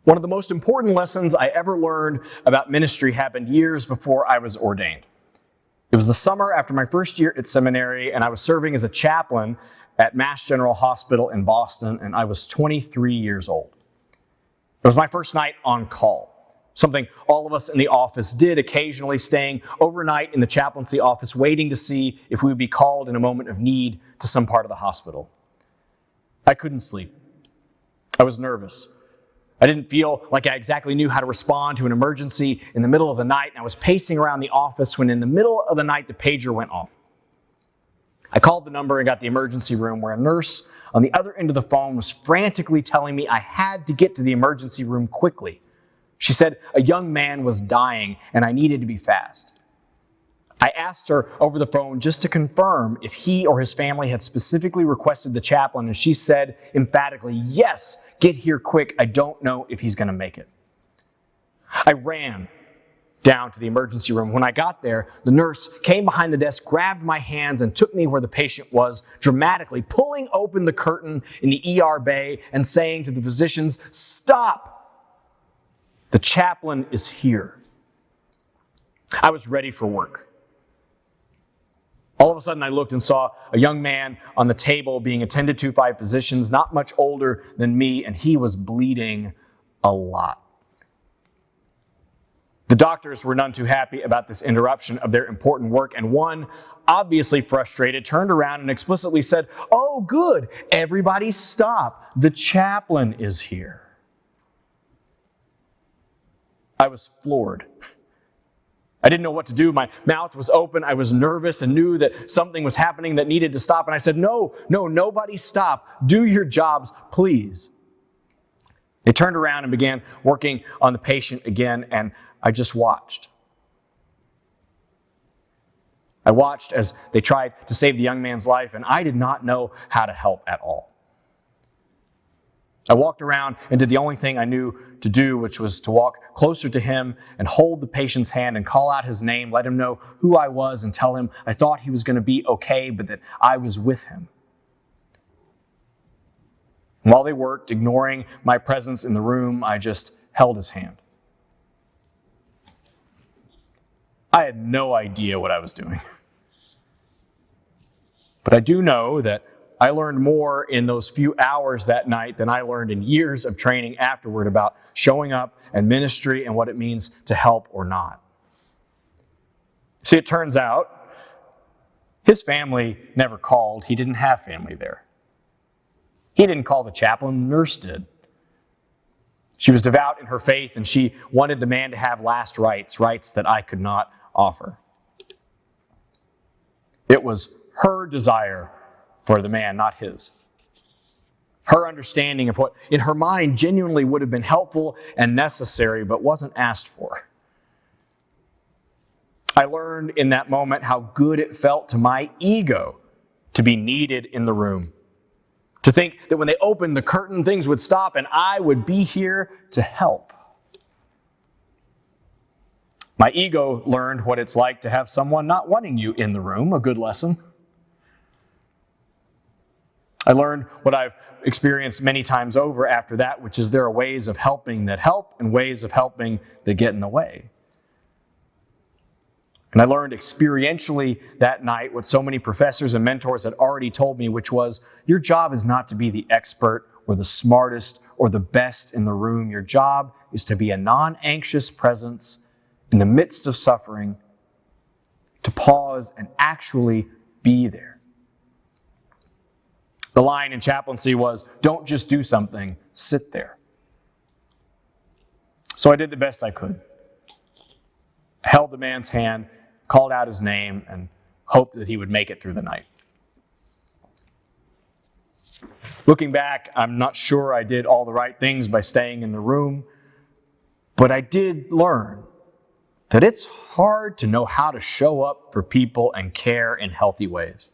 One of the most important lessons I ever learned about ministry happened years before I was ordained. It was the summer after my first year at seminary, and I was serving as a chaplain at Mass General Hospital in Boston, and I was 23 years old. It was my first night on call, something all of us in the office did occasionally, staying overnight in the chaplaincy office, waiting to see if we would be called in a moment of need to some part of the hospital. I couldn't sleep. I was nervous. I didn't feel like I exactly knew how to respond to an emergency in the middle of the night, and I was pacing around the office when in the middle of the night the pager went off. I called the number and got the emergency room, where a nurse on the other end of the phone was frantically telling me I had to get to the emergency room quickly. She said a young man was dying and I needed to be fast. I asked her over the phone just to confirm if he or his family had specifically requested the chaplain, and she said emphatically, "Yes, get here quick. I don't know if he's going to make it." I ran down to the emergency room. When I got there, the nurse came behind the desk, grabbed my hands, and took me where the patient was, dramatically pulling open the curtain in the ER bay and saying to the physicians, "Stop! The chaplain is here." I was ready for work. All of a sudden, I looked and saw a young man on the table being attended to by physicians, not much older than me, and he was bleeding a lot. The doctors were none too happy about this interruption of their important work, and one, obviously frustrated, turned around and explicitly said, "Oh, good, everybody stop. The chaplain is here." I was floored. I didn't know what to do. My mouth was open. I was nervous and knew that something was happening that needed to stop. And I said, no, nobody stop. Do your jobs, please." They turned around and began working on the patient again, and I just watched. I watched as they tried to save the young man's life, and I did not know how to help at all. I walked around and did the only thing I knew to do, which was to walk closer to him and hold the patient's hand and call out his name, let him know who I was, and tell him I thought he was going to be okay, but that I was with him. And while they worked, ignoring my presence in the room, I just held his hand. I had no idea what I was doing. But I do know that I learned more in those few hours that night than I learned in years of training afterward about showing up and ministry and what it means to help or not. See, it turns out his family never called. He didn't have family there. He didn't call the chaplain, the nurse did. She was devout in her faith, and she wanted the man to have last rites that I could not offer. It was her desire for the man, not his. Her understanding of what in her mind genuinely would have been helpful and necessary, but wasn't asked for. I learned in that moment how good it felt to my ego to be needed in the room. To think that when they opened the curtain, things would stop and I would be here to help. My ego learned what it's like to have someone not wanting you in the room, a good lesson. I learned what I've experienced many times over after that, which is there are ways of helping that help and ways of helping that get in the way. And I learned experientially that night what so many professors and mentors had already told me, which was, your job is not to be the expert or the smartest or the best in the room. Your job is to be a non-anxious presence in the midst of suffering, to pause and actually be there. The line in chaplaincy was, don't just do something, sit there. So I did the best I could. I held the man's hand, called out his name, and hoped that he would make it through the night. Looking back, I'm not sure I did all the right things by staying in the room, but I did learn that it's hard to know how to show up for people and care in healthy ways.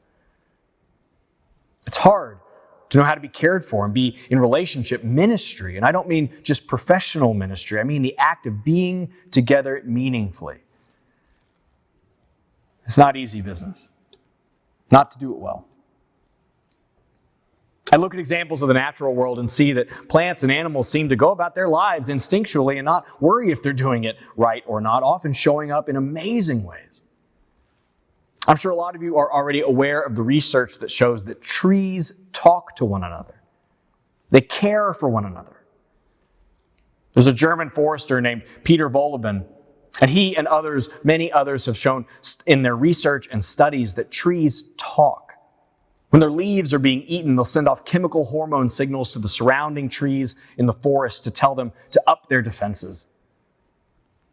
It's hard to know how to be cared for and be in relationship ministry. And I don't mean just professional ministry. I mean the act of being together meaningfully. It's not easy business. Not to do it well. I look at examples of the natural world and see that plants and animals seem to go about their lives instinctually and not worry if they're doing it right or not, often showing up in amazing ways. I'm sure a lot of you are already aware of the research that shows that trees talk to one another. They care for one another. There's a German forester named Peter Wohlleben, and he and others, many others, have shown in their research and studies that trees talk. When their leaves are being eaten, they'll send off chemical hormone signals to the surrounding trees in the forest to tell them to up their defenses.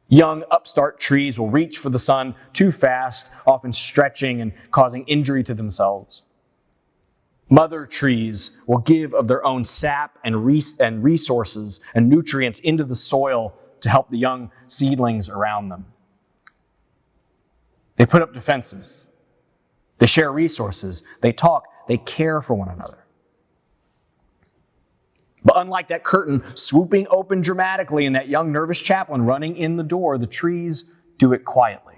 Young, upstart trees will reach for the sun too fast, often stretching and causing injury to themselves. Mother trees will give of their own sap and resources and nutrients into the soil to help the young seedlings around them. They put up defenses. They share resources. They talk. They care for one another. But unlike that curtain swooping open dramatically and that young nervous chaplain running in the door, the trees do it quietly.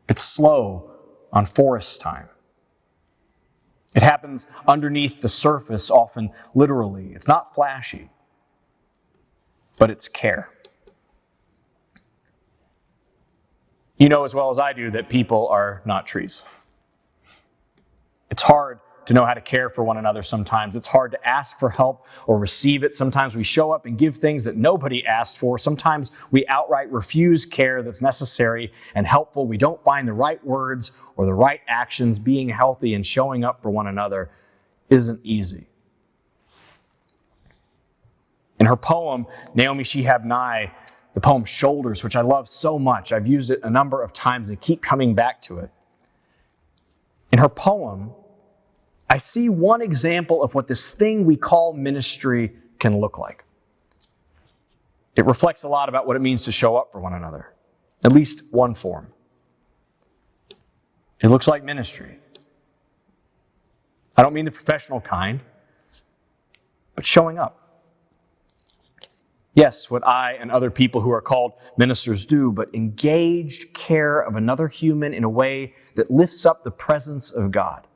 It's slow on forest time. It happens underneath the surface, often literally. It's not flashy, but it's care. You know as well as I do that people are not trees. It's hard to know how to care for one another sometimes. It's hard to ask for help or receive it. Sometimes we show up and give things that nobody asked for. Sometimes we outright refuse care that's necessary and helpful. We don't find the right words or the right actions. Being healthy and showing up for one another isn't easy. In her poem, Naomi Shihab Nye, the poem Shoulders, which I love so much, I've used it a number of times and keep coming back to it. In her poem, I see one example of what this thing we call ministry can look like. It reflects a lot about what it means to show up for one another, at least one form. It looks like ministry. I don't mean the professional kind, but showing up. Yes, what I and other people who are called ministers do, but engaged care of another human in a way that lifts up the presence of God.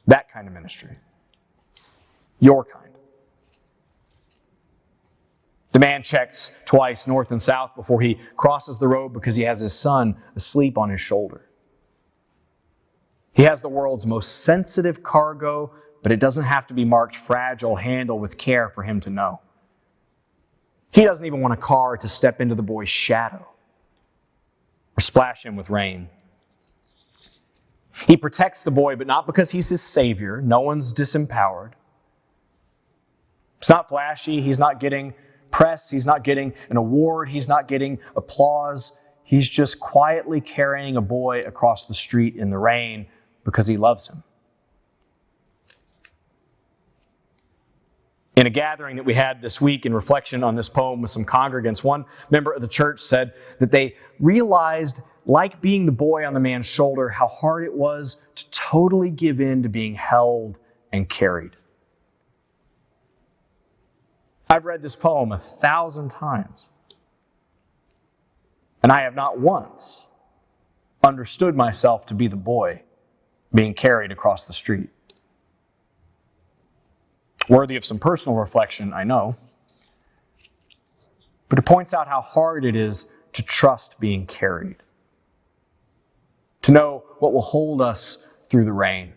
That kind of ministry. Your kind. The man checks twice north and south before he crosses the road because he has his son asleep on his shoulder. He has the world's most sensitive cargo, but it doesn't have to be marked fragile, handle with care for him to know. He doesn't even want a car to step into the boy's shadow or splash him with rain. He protects the boy, but not because he's his savior. No one's disempowered. It's not flashy. He's not getting press. He's not getting an award. He's not getting applause. He's just quietly carrying a boy across the street in the rain because he loves him. In a gathering that we had this week in reflection on this poem with some congregants, one member of the church said that they realized, like being the boy on the man's shoulder, how hard it was to totally give in to being held and carried. I've read this poem 1,000 times, and I have not once understood myself to be the boy being carried across the street. Worthy of some personal reflection, I know. But it points out how hard it is to trust being carried. To know what will hold us through the rain.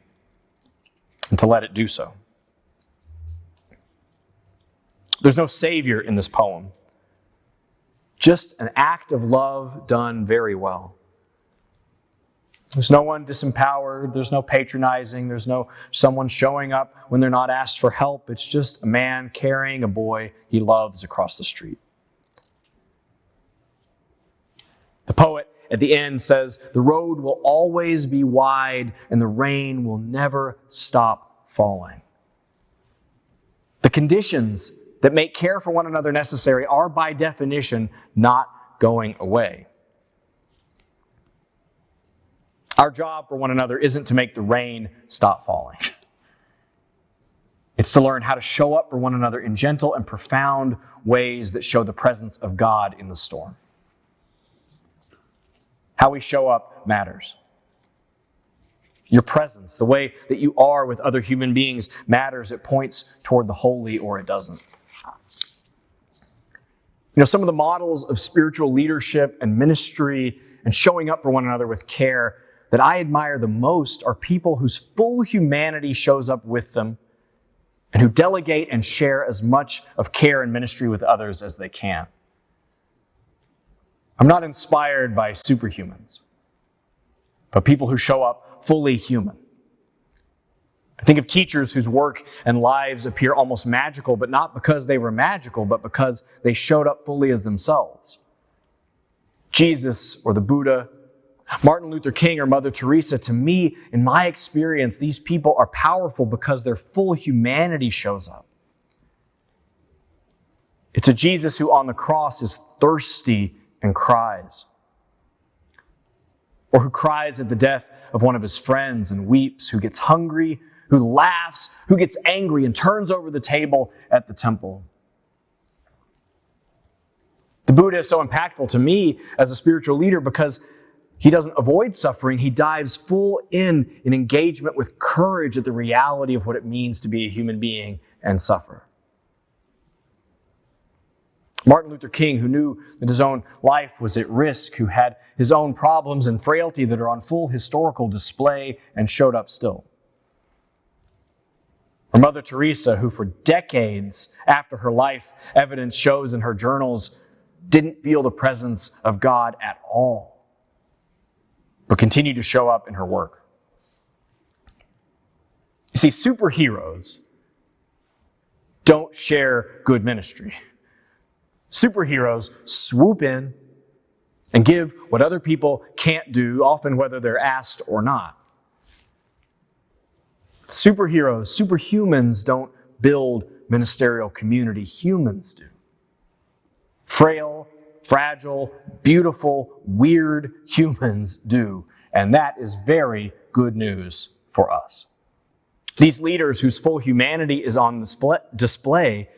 And to let it do so. There's no savior in this poem. Just an act of love done very well. There's no one disempowered. There's no patronizing. There's no someone showing up when they're not asked for help. It's just a man carrying a boy he loves across the street. The poet at the end says, "The road will always be wide and the rain will never stop falling." The conditions that make care for one another necessary are by definition not going away. Our job for one another isn't to make the rain stop falling. It's to learn how to show up for one another in gentle and profound ways that show the presence of God in the storm. How we show up matters. Your presence, the way that you are with other human beings matters. It points toward the holy or it doesn't. Some of the models of spiritual leadership and ministry and showing up for one another with care that I admire the most are people whose full humanity shows up with them and who delegate and share as much of care and ministry with others as they can. I'm not inspired by superhumans, but people who show up fully human. I think of teachers whose work and lives appear almost magical, but not because they were magical, but because they showed up fully as themselves. Jesus or the Buddha, Martin Luther King or Mother Teresa, to me, in my experience, these people are powerful because their full humanity shows up. It's a Jesus who on the cross is thirsty and cries, or who cries at the death of one of his friends and weeps, who gets hungry, who laughs, who gets angry and turns over the table at the temple. The Buddha is so impactful to me as a spiritual leader because he doesn't avoid suffering. He dives full in engagement with courage at the reality of what it means to be a human being and suffer. Martin Luther King, who knew that his own life was at risk, who had his own problems and frailty that are on full historical display and showed up still. Or Mother Teresa, who for decades after her life, evidence shows in her journals, didn't feel the presence of God at all, but continued to show up in her work. You see, superheroes don't share good ministry. Superheroes swoop in and give what other people can't do, often whether they're asked or not. Superheroes, superhumans don't build ministerial community. Humans do. Frail, fragile, beautiful, weird humans do. And that is very good news for us. These leaders whose full humanity is on display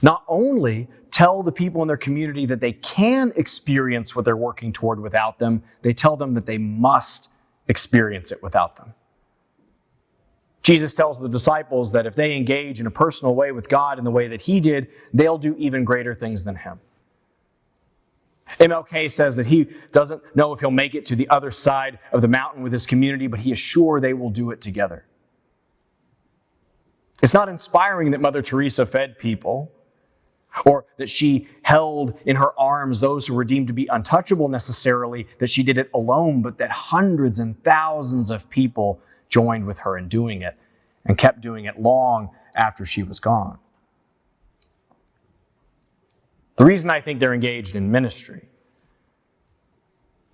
not only tell the people in their community that they can experience what they're working toward without them, they tell them that they must experience it without them. Jesus tells the disciples that if they engage in a personal way with God in the way that he did, they'll do even greater things than him. MLK says that he doesn't know if he'll make it to the other side of the mountain with his community, but he is sure they will do it together. It's not inspiring that Mother Teresa fed people, or that she held in her arms those who were deemed to be untouchable necessarily, that she did it alone, but that hundreds and thousands of people joined with her in doing it and kept doing it long after she was gone. The reason I think they're engaged in ministry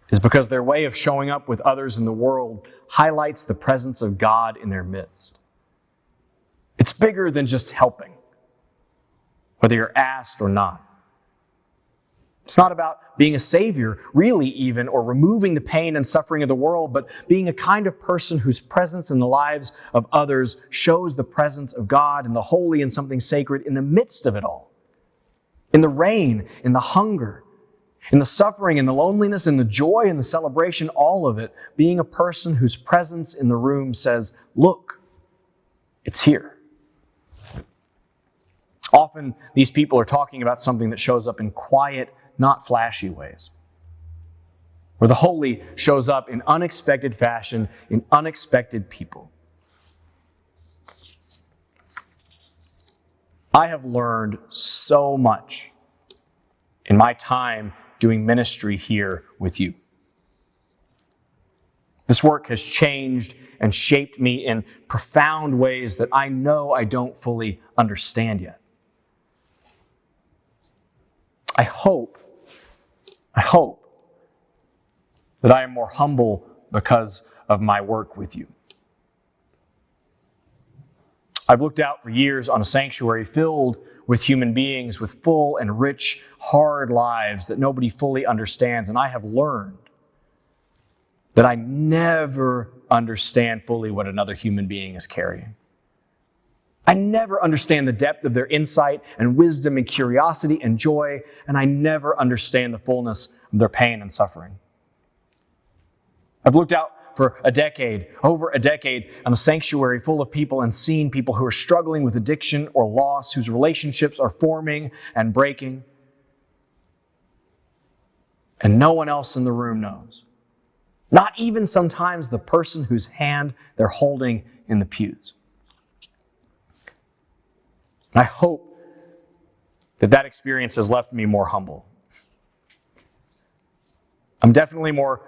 is because their way of showing up with others in the world highlights the presence of God in their midst. It's bigger than just helping, whether you're asked or not. It's not about being a savior, really even, or removing the pain and suffering of the world, but being a kind of person whose presence in the lives of others shows the presence of God and the holy and something sacred in the midst of it all. In the rain, in the hunger, in the suffering, in the loneliness, in the joy, in the celebration, all of it, being a person whose presence in the room says, look, it's here. Often, these people are talking about something that shows up in quiet, not flashy ways, where the holy shows up in unexpected fashion, in unexpected people. I have learned so much in my time doing ministry here with you. This work has changed and shaped me in profound ways that I know I don't fully understand yet. I hope that I am more humble because of my work with you. I've looked out for years on a sanctuary filled with human beings with full and rich, hard lives that nobody fully understands, and I have learned that I never understand fully what another human being is carrying. I never understand the depth of their insight and wisdom and curiosity and joy, and I never understand the fullness of their pain and suffering. I've looked out for over a decade, in a sanctuary full of people and seen people who are struggling with addiction or loss, whose relationships are forming and breaking. And no one else in the room knows. Not even sometimes the person whose hand they're holding in the pews. And I hope that experience has left me more humble. I'm definitely more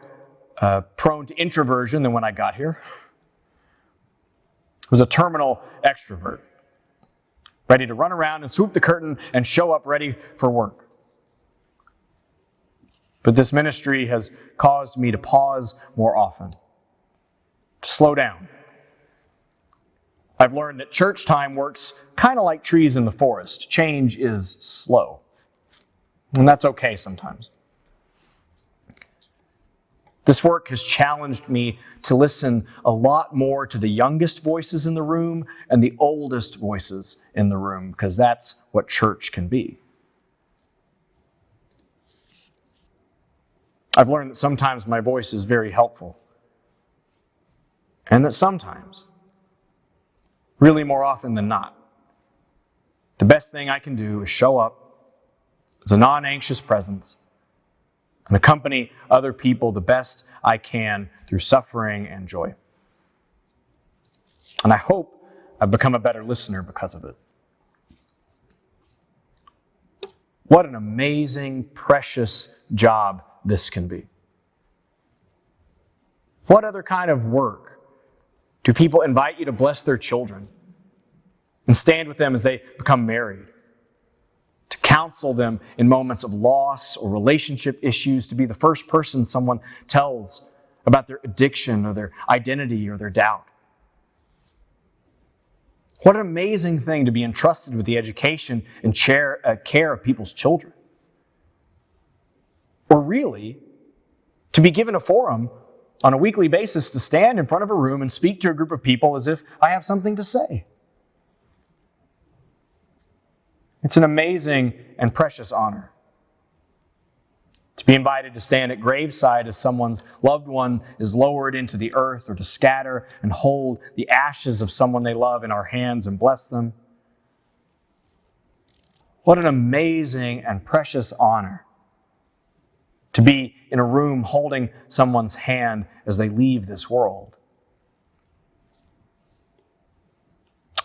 prone to introversion than when I got here. I was a terminal extrovert, ready to run around and swoop the curtain and show up ready for work. But this ministry has caused me to pause more often, to slow down. I've learned that church time works kind of like trees in the forest. Change is slow. And that's okay sometimes. This work has challenged me to listen a lot more to the youngest voices in the room and the oldest voices in the room, because that's what church can be. I've learned that sometimes my voice is very helpful. And that sometimes, really more often than not, the best thing I can do is show up as a non-anxious presence and accompany other people the best I can through suffering and joy. And I hope I've become a better listener because of it. What an amazing, precious job this can be. What other kind of work do people invite you to bless their children and stand with them as they become married? To counsel them in moments of loss or relationship issues, to be the first person someone tells about their addiction or their identity or their doubt. What an amazing thing to be entrusted with the education and care of people's children. Or really, to be given a forum on a weekly basis to stand in front of a room and speak to a group of people as if I have something to say. It's an amazing and precious honor to be invited to stand at graveside as someone's loved one is lowered into the earth, or to scatter and hold the ashes of someone they love in our hands and bless them. What an amazing and precious honor to be in a room holding someone's hand as they leave this world.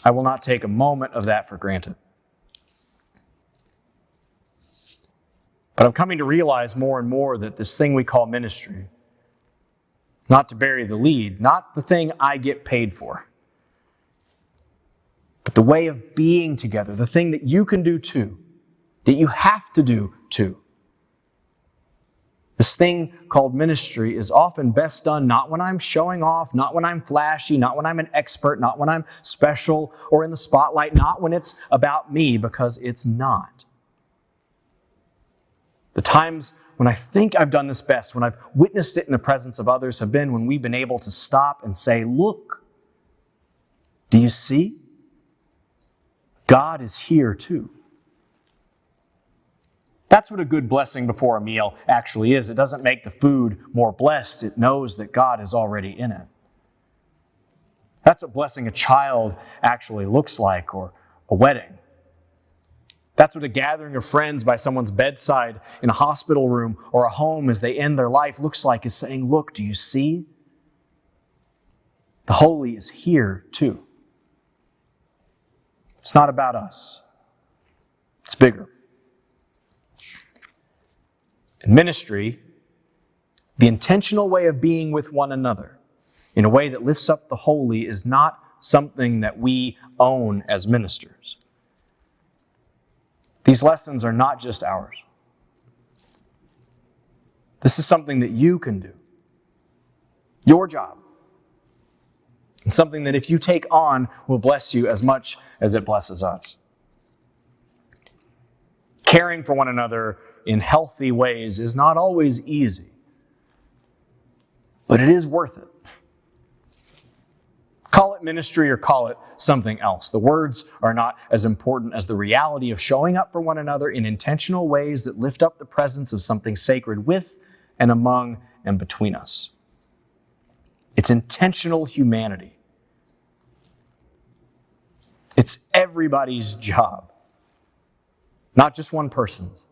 I will not take a moment of that for granted. But I'm coming to realize more and more that this thing we call ministry, not to bury the lead, not the thing I get paid for, but the way of being together, the thing that you can do too, that you have to do too. This thing called ministry is often best done not when I'm showing off, not when I'm flashy, not when I'm an expert, not when I'm special or in the spotlight, not when it's about me, because it's not. The times when I think I've done this best, when I've witnessed it in the presence of others, have been when we've been able to stop and say, look, do you see? God is here too. That's what a good blessing before a meal actually is. It doesn't make the food more blessed. It knows that God is already in it. That's what blessing a child actually looks like, or a wedding. That's what a gathering of friends by someone's bedside in a hospital room or a home as they end their life looks like, is saying, look, do you see? The holy is here too. It's not about us. It's bigger. In ministry, the intentional way of being with one another in a way that lifts up the holy is not something that we own as ministers. These lessons are not just ours. This is something that you can do. Your job. And something that if you take on will bless you as much as it blesses us. Caring for one another in healthy ways is not always easy, but it is worth it. Call it ministry or call it something else. The words are not as important as the reality of showing up for one another in intentional ways that lift up the presence of something sacred with and among and between us. It's intentional humanity. It's everybody's job, not just one person's.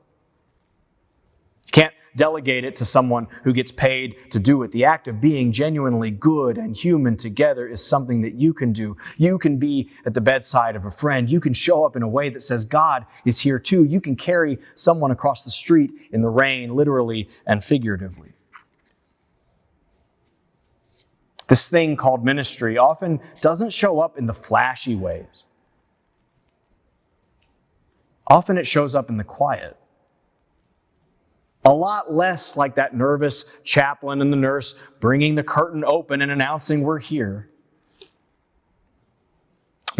You can't delegate it to someone who gets paid to do it. The act of being genuinely good and human together is something that you can do. You can be at the bedside of a friend. You can show up in a way that says God is here too. You can carry someone across the street in the rain, literally and figuratively. This thing called ministry often doesn't show up in the flashy ways. Often it shows up in the quiet. A lot less like that nervous chaplain and the nurse bringing the curtain open and announcing we're here.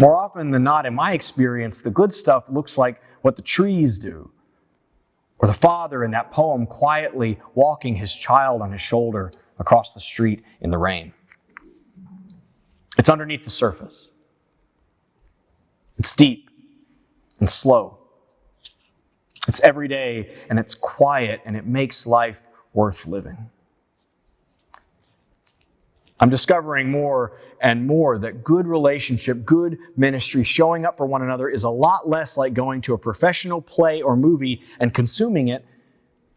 More often than not, in my experience, the good stuff looks like what the trees do, or the father in that poem quietly walking his child on his shoulder across the street in the rain. It's underneath the surface. It's deep and slow. It's everyday and it's quiet and it makes life worth living. I'm discovering more and more that good relationship, good ministry, showing up for one another is a lot less like going to a professional play or movie and consuming it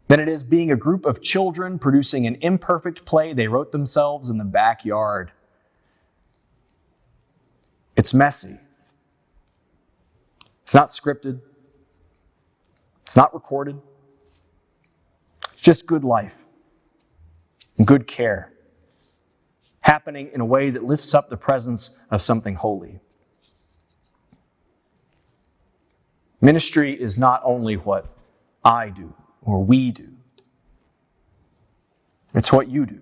than it is being a group of children producing an imperfect play they wrote themselves in the backyard. It's messy. It's not scripted. It's not recorded. It's just good life and good care, happening in a way that lifts up the presence of something holy. Ministry is not only what I do or we do. It's what you do.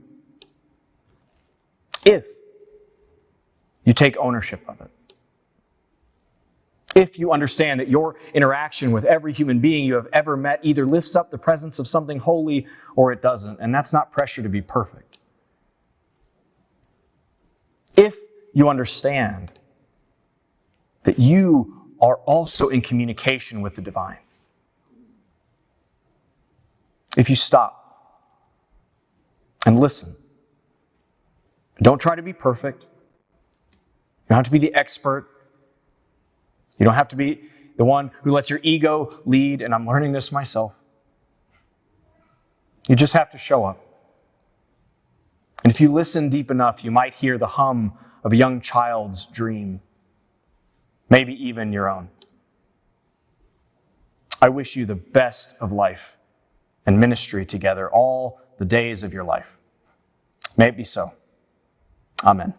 If you take ownership of it. If you understand that your interaction with every human being you have ever met either lifts up the presence of something holy or it doesn't, and that's not pressure to be perfect. If you understand that you are also in communication with the divine. If you stop and listen. Don't try to be perfect. You don't have to be the expert. You don't have to be the one who lets your ego lead, and I'm learning this myself. You just have to show up. And if you listen deep enough, you might hear the hum of a young child's dream, maybe even your own. I wish you the best of life and ministry together all the days of your life. May it be so. Amen.